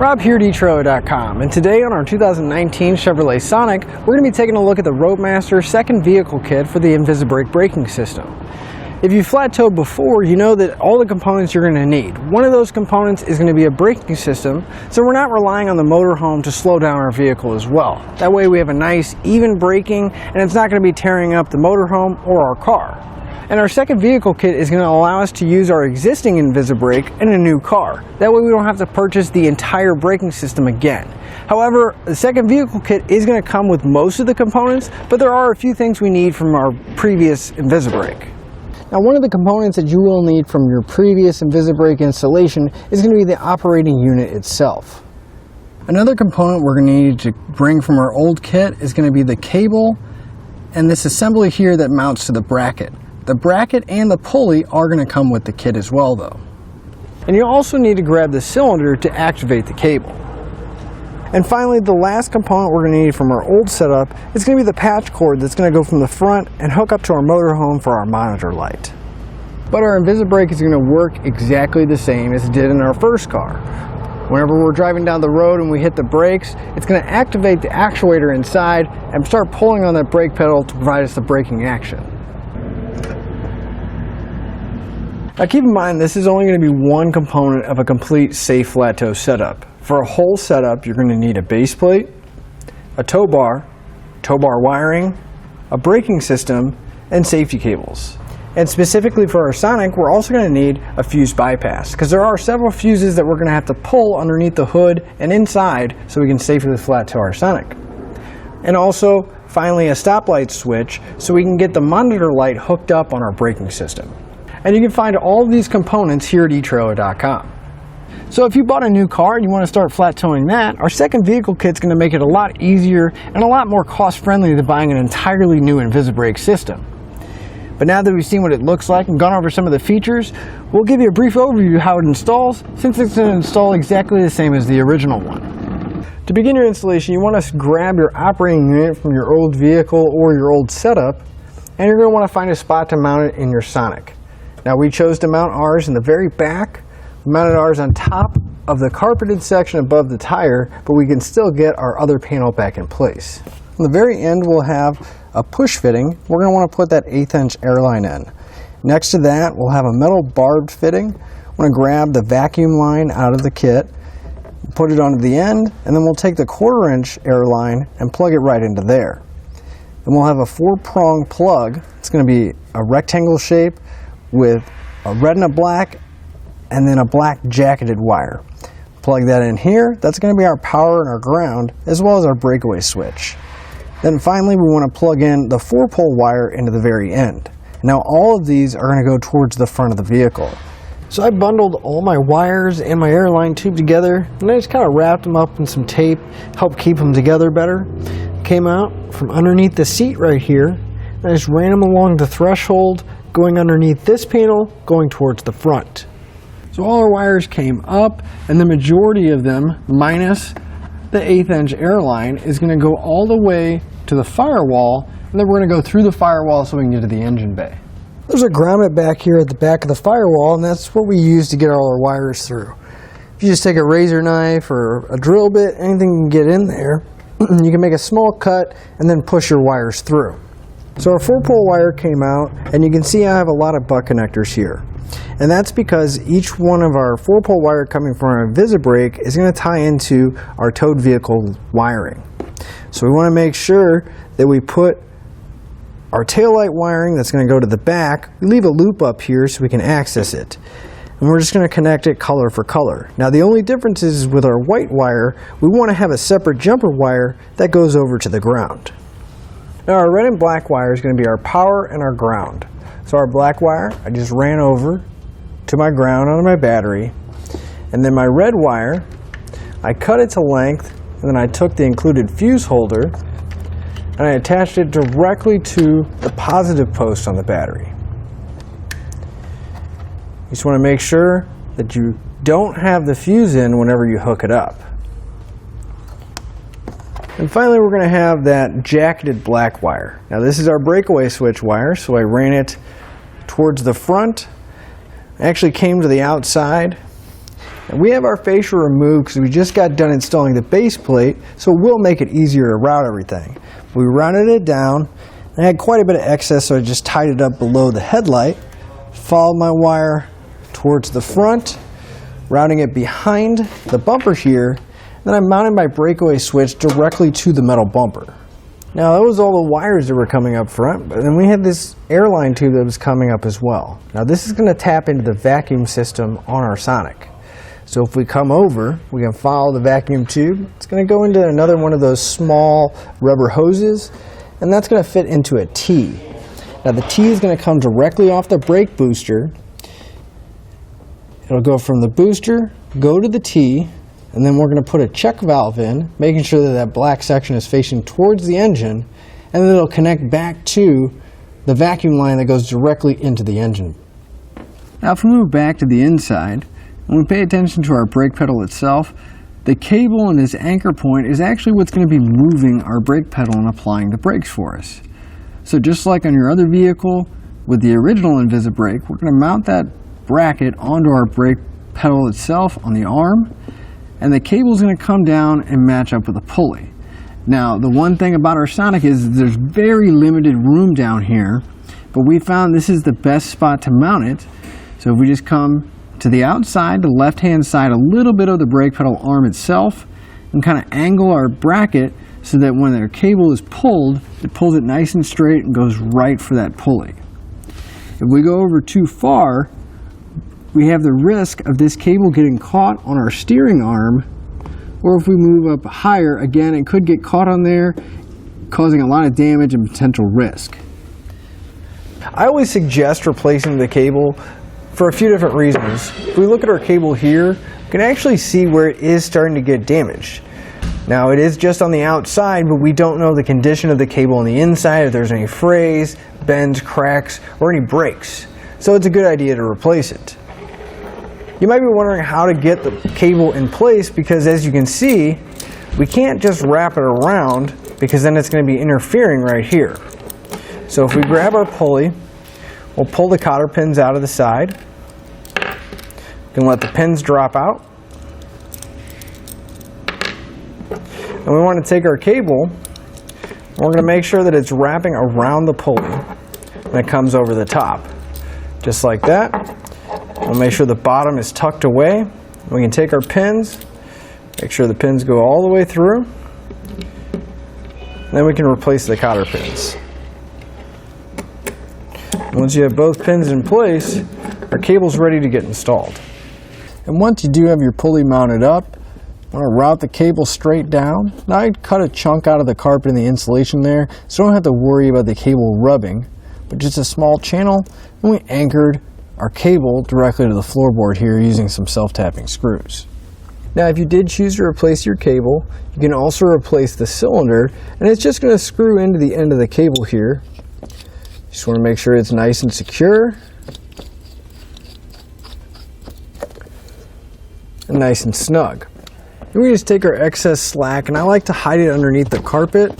Rob here at etrailer.com, and today on our 2019 Chevrolet Sonic, we're going to be taking a look at the Roadmaster second vehicle kit for the InvisiBrake braking system. If you flat towed before, you know that all the components you're going to need. One of those components is going to be a braking system, so we're not relying on the motorhome to slow down our vehicle as well. That way we have a nice, even braking, and it's not going to be tearing up the motorhome or our car. And our second vehicle kit is going to allow us to use our existing InvisiBrake in a new car. That way we don't have to purchase the entire braking system again. However, the second vehicle kit is going to come with most of the components, but there are a few things we need from our previous InvisiBrake. Now, one of the components that you will need from your previous InvisiBrake installation is going to be the operating unit itself. Another component we're going to need to bring from our old kit is going to be the cable and this assembly here that mounts to the bracket. The bracket and the pulley are going to come with the kit as well though. And you also need to grab the cylinder to activate the cable. And finally, the last component we're going to need from our old setup is going to be the patch cord that's going to go from the front and hook up to our motorhome for our monitor light. But our InvisiBrake is going to work exactly the same as it did in our first car. Whenever we're driving down the road and we hit the brakes, it's going to activate the actuator inside and start pulling on that brake pedal to provide us the braking action. Now keep in mind, this is only going to be one component of a complete safe flat tow setup. For a whole setup, you're going to need a base plate, a tow bar wiring, a braking system, and safety cables. And specifically for our Sonic, we're also going to need a fuse bypass, because there are several fuses that we're going to have to pull underneath the hood and inside so we can safely flat tow our Sonic. And also, finally, a stoplight switch so we can get the monitor light hooked up on our braking system. And you can find all of these components here at etrailer.com. So if you bought a new car and you want to start flat towing that, our second vehicle kit is going to make it a lot easier and a lot more cost friendly than buying an entirely new InvisiBrake system. But now that we've seen what it looks like and gone over some of the features, we'll give you a brief overview of how it installs, since it's going to install exactly the same as the original one. To begin your installation, you want to grab your operating unit from your old vehicle or your old setup, and you're going to want to find a spot to mount it in your Sonic. Now, we chose to mount ours in the very back. We mounted ours on top of the carpeted section above the tire, but we can still get our other panel back in place. On the very end, we'll have a push fitting. We're going to want to put that 1/8 inch airline in. Next to that, we'll have a metal barbed fitting. We're going to grab the vacuum line out of the kit, put it onto the end, and then we'll take the 1/4 inch airline and plug it right into there. Then we'll have a 4-prong plug. It's going to be a rectangle shape with a red and a black, and then a black jacketed wire. Plug that in here. That's going to be our power and our ground, as well as our breakaway switch. Then finally, we want to plug in the 4-pole wire into the very end. Now all of these are going to go towards the front of the vehicle. So I bundled all my wires and my airline tube together, and I just kind of wrapped them up in some tape, helped keep them together better. Came out from underneath the seat right here, and I just ran them along the threshold, going underneath this panel, going towards the front. So all our wires came up, and the majority of them, minus the 1/8 inch airline, is going to go all the way to the firewall, and then we're going to go through the firewall so we can get to the engine bay. There's a grommet back here at the back of the firewall, and that's what we use to get all our wires through. If you just take a razor knife or a drill bit, anything you can get in there, you can make a small cut and then push your wires through. So our 4-pole wire came out, and you can see I have a lot of butt connectors here. And that's because each one of our 4-pole wire coming from our InvisiBrake is going to tie into our towed vehicle wiring. So we want to make sure that we put our taillight wiring that's going to go to the back, we leave a loop up here so we can access it. And we're just going to connect it color for color. Now the only difference is with our white wire, we want to have a separate jumper wire that goes over to the ground. Now our red and black wire is going to be our power and our ground. So our black wire, I just ran over to my ground on my battery, and then my red wire, I cut it to length, and then I took the included fuse holder and I attached it directly to the positive post on the battery. You just want to make sure that you don't have the fuse in whenever you hook it up. And finally, we're going to have that jacketed black wire. Now this is our breakaway switch wire, so I ran it towards the front. I actually came to the outside, And we have our fascia removed because we just got done installing the base plate, so we'll make it easier to route everything. We rounded it down. I had quite a bit of excess, so I just tied it up below the headlight, followed my wire towards the front, routing it behind the bumper here. Then I mounted my breakaway switch directly to the metal bumper. Now that was all the wires that were coming up front, but then we had this airline tube that was coming up as well. Now this is going to tap into the vacuum system on our Sonic. So if we come over, we can follow the vacuum tube. It's going to go into another one of those small rubber hoses, and that's going to fit into a T. Now the T is going to come directly off the brake booster. It'll go from the booster, go to the T, and then we're going to put a check valve in, making sure that that black section is facing towards the engine, and then it'll connect back to the vacuum line that goes directly into the engine. Now if we move back to the inside, and we pay attention to our brake pedal itself, the cable and this anchor point is actually what's going to be moving our brake pedal and applying the brakes for us. So just like on your other vehicle with the original InvisiBrake, we're going to mount that bracket onto our brake pedal itself on the arm, and the cable is going to come down and match up with a pulley. Now the one thing about our Sonic is there's very limited room down here, but we found this is the best spot to mount it. So if we just come to the outside, the left-hand side, a little bit of the brake pedal arm itself, and kind of angle our bracket so that when our cable is pulled, it pulls it nice and straight and goes right for that pulley. If we go over too far, we have the risk of this cable getting caught on our steering arm, or if we move up higher, again, it could get caught on there, causing a lot of damage and potential risk. I always suggest replacing the cable for a few different reasons. If we look at our cable here, we can actually see where it is starting to get damaged. Now it is just on the outside, but we don't know the condition of the cable on the inside, if there's any frays, bends, cracks, or any breaks. So it's a good idea to replace it. You might be wondering how to get the cable in place, because as you can see, we can't just wrap it around because then it's going to be interfering right here. So if we grab our pulley, we'll pull the cotter pins out of the side. We can let the pins drop out. And we want to take our cable, and we're going to make sure that it's wrapping around the pulley and it comes over the top. Just like that. We'll make sure the bottom is tucked away. We can take our pins, make sure the pins go all the way through. Then we can replace the cotter pins. Once you have both pins in place, our cable's ready to get installed. And once you do have your pulley mounted up, I'm going to route the cable straight down. Now I cut a chunk out of the carpet and the insulation there, so I don't have to worry about the cable rubbing, but just a small channel, and we anchored our cable directly to the floorboard here using some self-tapping screws. Now if you did choose to replace your cable, you can also replace the cylinder, and it's just going to screw into the end of the cable here. Just want to make sure it's nice and secure and nice and snug. Then we just take our excess slack, and I like to hide it underneath the carpet,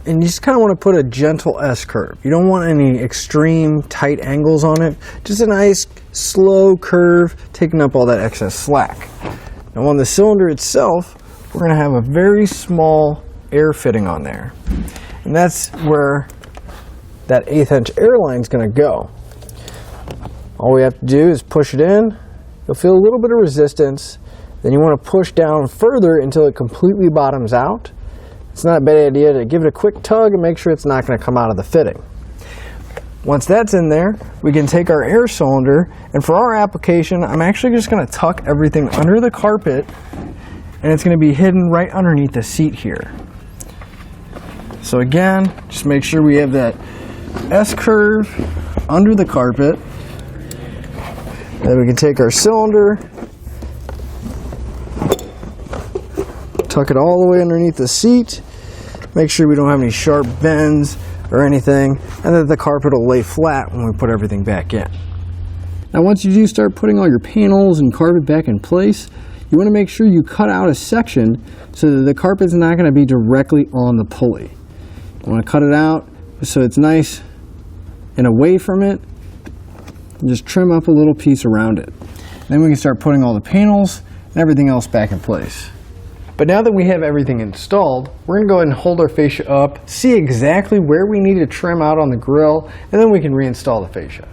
and you just kind of want to put a gentle S-curve. You don't want any extreme tight angles on it, just a nice slow curve taking up all that excess slack. Now on the cylinder itself, we're going to have a very small air fitting on there, and that's where that 1/8 inch airline is going to go. All we have to do is push it in. You'll feel a little bit of resistance. Then you want to push down further until it completely bottoms out. It's not a bad idea to give it a quick tug and make sure it's not going to come out of the fitting. Once that's in there, we can take our air cylinder, and for our application, I'm actually just going to tuck everything under the carpet, and it's going to be hidden right underneath the seat here. So again, just make sure we have that S-curve under the carpet. Then we can take our cylinder, tuck it all the way underneath the seat, make sure we don't have any sharp bends or anything, and that the carpet will lay flat when we put everything back in. Now once you do start putting all your panels and carpet back in place, you want to make sure you cut out a section so that the carpet's not going to be directly on the pulley. You want to cut it out so it's nice and away from it, and just trim up a little piece around it. Then we can start putting all the panels and everything else back in place. But now that we have everything installed, we're going to go ahead and hold our fascia up, see exactly where we need to trim out on the grill, and then we can reinstall the fascia.